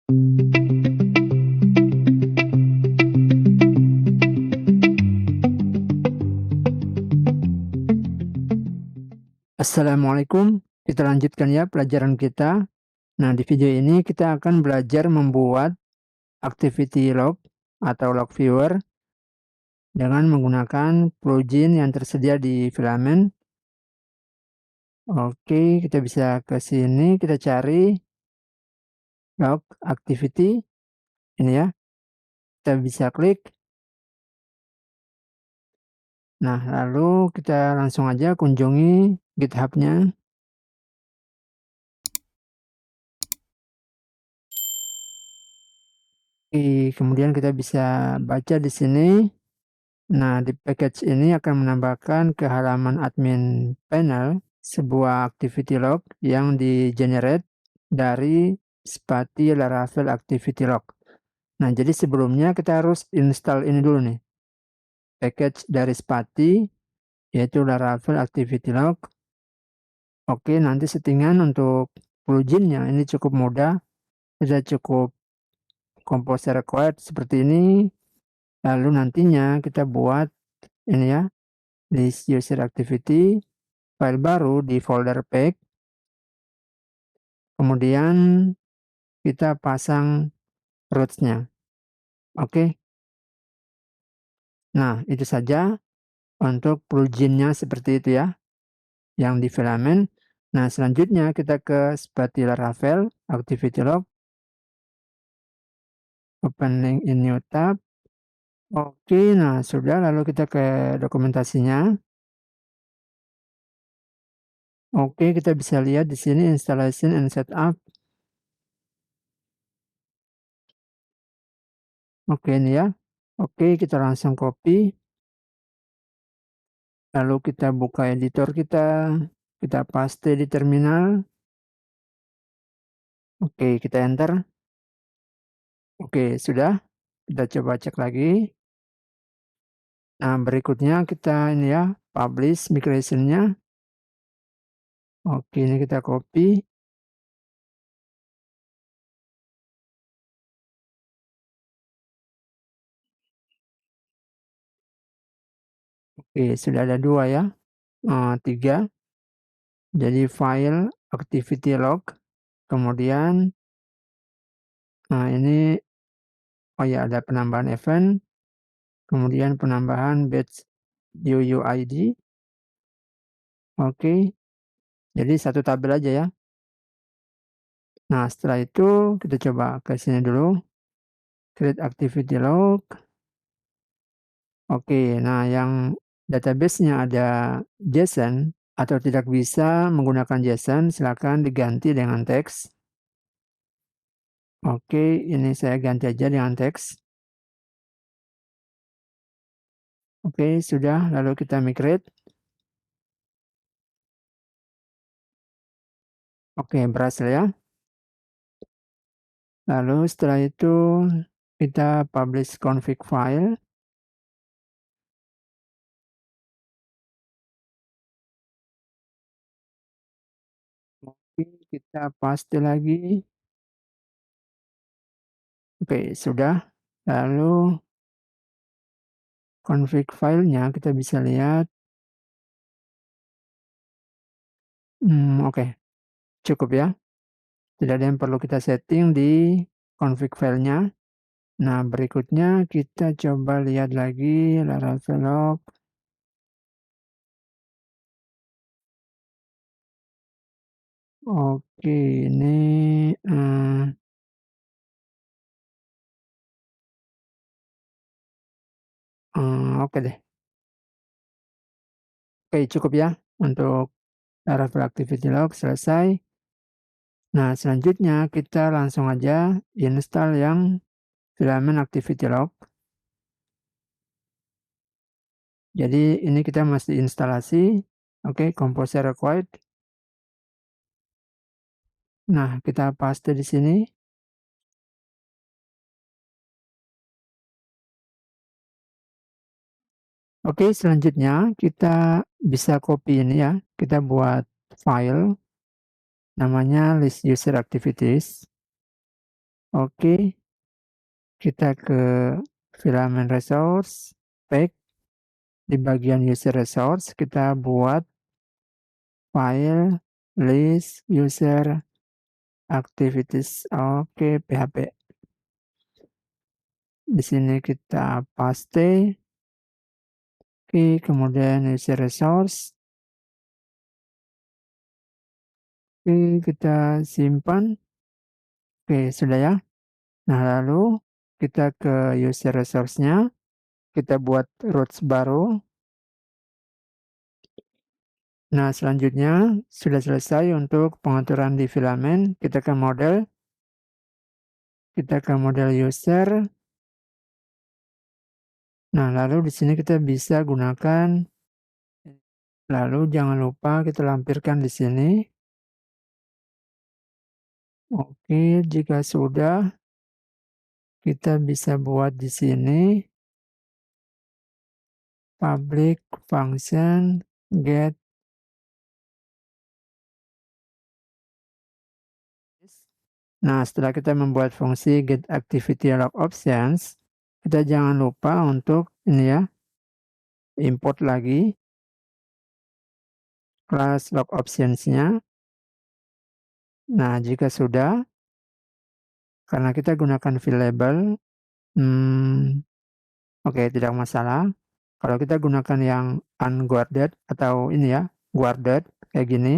Assalamualaikum, kita lanjutkan ya pelajaran kita. Nah, di video ini kita akan belajar membuat activity log atau log viewer dengan menggunakan plugin yang tersedia di Filament. Oke, kita bisa ke sini, kita cari log activity, ini ya, kita bisa klik. Nah, lalu kita langsung aja kunjungi GitHub-nya. Kemudian kita bisa baca di sini. Nah, di package ini akan menambahkan ke halaman admin panel sebuah activity log yang di-generate dari Spati Laravel Activity Log. Nah, jadi sebelumnya kita harus install ini dulu nih. Package dari Spati, yaitu Laravel Activity Log. Oke, nanti settingan untuk pluginnya ini cukup mudah. Sudah cukup Composer required seperti ini. Lalu nantinya kita buat ini ya, list user activity, file baru di folder pack. Kemudian kita pasang roots-nya. Oke. Nah, itu saja untuk plugin-nya seperti itu ya, yang di Filament. Nah, selanjutnya kita ke Spati Laravel Activity Log. Opening in new tab. Oke, nah sudah, lalu kita ke dokumentasinya. Oke, kita bisa lihat di sini installation and setup. Oke, ini ya. Oke, kita langsung copy. Lalu kita buka editor kita paste di terminal. Oke, kita enter. Oke, sudah. Kita coba cek lagi. Nah, berikutnya kita ini ya, publish migration-nya. Oke, ini kita copy. Oke, sudah ada 2 ya. 3. Jadi file activity log. Kemudian nah ini oh ya, ada penambahan event. Kemudian penambahan batch UUID. Oke. Jadi satu tabel aja ya. Nah, setelah itu kita coba ke sini dulu. Create activity log. Oke, nah yang database-nya ada JSON atau tidak bisa menggunakan JSON, silakan diganti dengan teks. Oke, ini saya ganti aja dengan teks. Oke, sudah, lalu kita migrate. Oke, berhasil ya. Lalu setelah itu kita publish config file. Oke, kita paste lagi. Oke, sudah. Lalu config filenya kita bisa lihat. Oke, cukup ya. Tidak ada yang perlu kita setting di config filenya. Nah, berikutnya kita coba lihat lagi Laravel log. Oke, ini oke deh. Oke, cukup ya untuk Laravel activity log selesai. Nah, selanjutnya kita langsung aja install yang Filament activity log. Jadi ini kita mesti instalasi. Oke, Composer required. Nah, kita paste di sini. Oke, selanjutnya kita bisa copy ini ya. Kita buat file namanya list user activities. Oke, kita ke filament resource, pack, di bagian user resource kita buat file, list, user, activities, oke, PHP. Di sini kita paste, oke, kemudian user resource, oke, kita simpan, oke, sudah ya. Nah, lalu kita ke user resource-nya, kita buat routes baru. Nah, selanjutnya sudah selesai untuk pengaturan di filament, kita ke model user. Nah, lalu di sini kita bisa gunakan, lalu jangan lupa kita lampirkan di sini. Oke, jika sudah, kita bisa buat di sini public function get. Nah, setelah kita membuat fungsi get activity log options, kita jangan lupa untuk ini ya, import lagi kelas log options-nya. Nah, jika sudah, karena kita gunakan field label, oke, tidak masalah. Kalau kita gunakan yang unguarded atau ini ya, guarded kayak gini,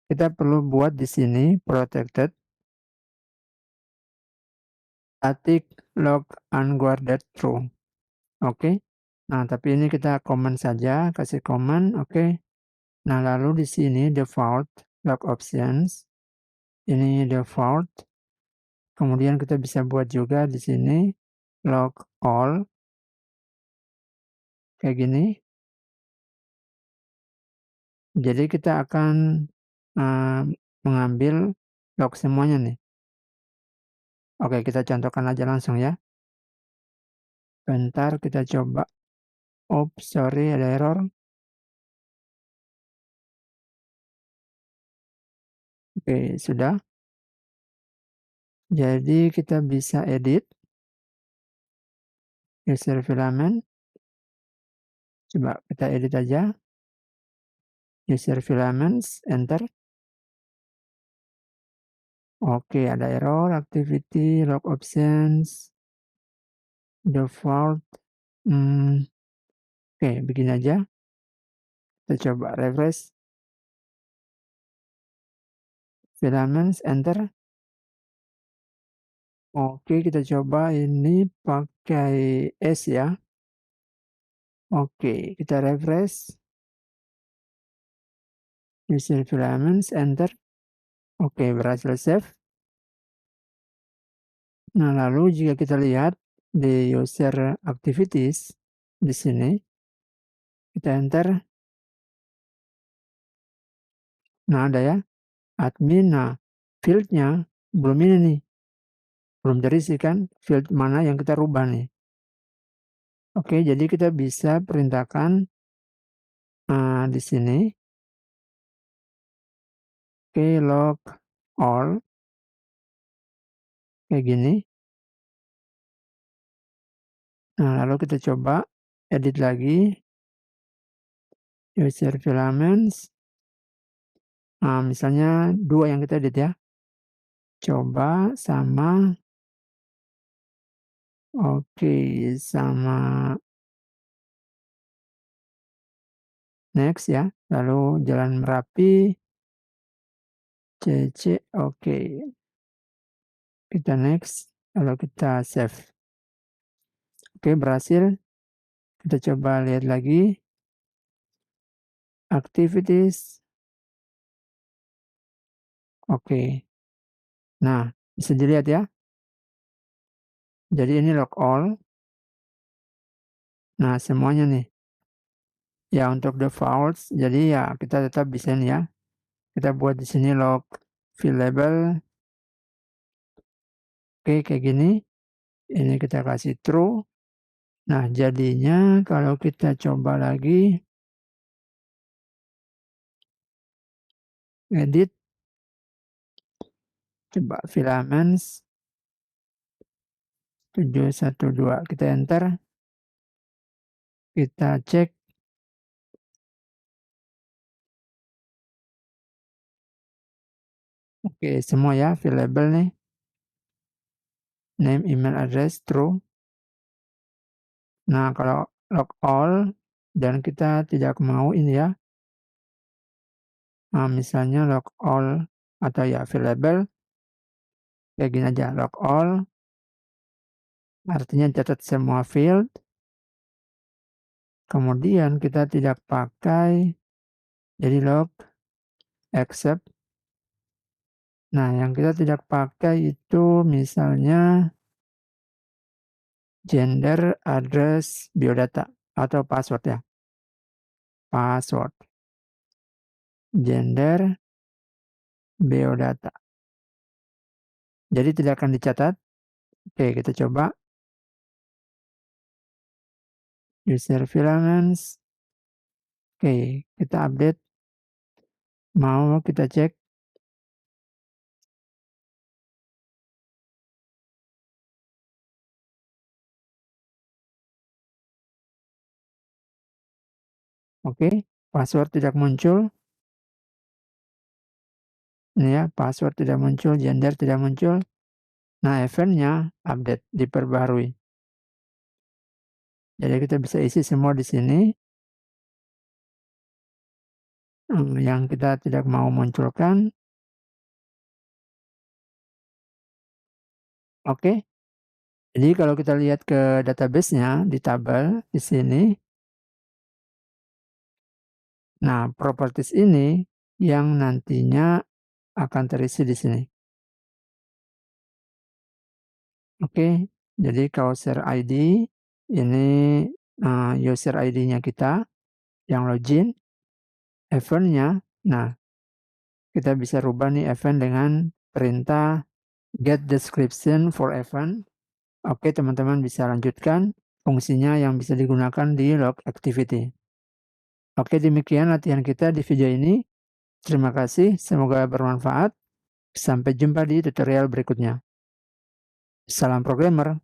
kita perlu buat di sini protected static log unguarded true. Oke. Nah, tapi ini kita comment saja, kasih comment, oke. Nah, lalu di sini default log options. Ini default. Kemudian kita bisa buat juga di sini log all kayak gini. Jadi kita akan mengambil log semuanya nih. Oke, kita contohkan aja langsung ya. Bentar kita coba. Oops, sorry ada error. Oke, sudah. Jadi kita bisa edit user filament. Coba kita edit aja. User filaments, enter. Oke, ada error, activity, log options, default. Oke, begini aja. Kita coba refresh. Filaments, enter. Oke, kita coba ini pakai S ya. Oke, kita refresh. User filaments, enter. Oke, berhasil save. Nah, lalu jika kita lihat di user activities di sini, kita enter. Nah, ada ya, admin. Nah, field-nya belum ini nih. Belum terisi kan field mana yang kita rubah nih. Oke, jadi kita bisa perintahkan di sini. Oke, log all kayak gini. Nah, lalu kita coba edit lagi user filaments. Nah, misalnya 2 yang kita edit ya. Coba sama, oke, sama next ya. Lalu Jalan Merapi, CC, oke. Kita next, lalu kita save. Oke, berhasil. Kita coba lihat lagi. Activities. Oke. Nah, bisa dilihat ya. Jadi ini log all. Nah, semuanya nih. Ya, untuk defaults, jadi ya kita tetap bisa nih ya. Kita buat di sini log field label. Oke, kayak gini. Ini kita kasih true. Nah, jadinya kalau kita coba lagi edit, coba filaments. 712. Kita enter. Kita cek. Oke, semua ya available nih. Name, email address, true. Nah, kalau log all dan kita tidak mau ini ya, misalnya log all atau ya available, kayak gini aja, log all, artinya catat semua field. Kemudian kita tidak pakai, jadi log accept. Nah, yang kita tidak pakai itu misalnya gender, address, biodata, atau password ya. Password, gender, biodata. Jadi tidak akan dicatat. Oke, kita coba. User filaments. Oke, kita update. Mau kita cek. Oke, password tidak muncul. Ini ya, password tidak muncul, gender tidak muncul. Nah, eventnya update, diperbarui. Jadi kita bisa isi semua di sini. Yang kita tidak mau munculkan. Oke. Jadi kalau kita lihat ke database-nya di tabel di sini. Nah, properties ini yang nantinya akan terisi di sini. Oke, jadi user ID ini user ID-nya kita yang login, event-nya. Nah, kita bisa rubah nih event dengan perintah get description for event. Oke, teman-teman bisa lanjutkan fungsinya yang bisa digunakan di log activity. Oke, demikian latihan kita di video ini. Terima kasih, semoga bermanfaat. Sampai jumpa di tutorial berikutnya. Salam programmer.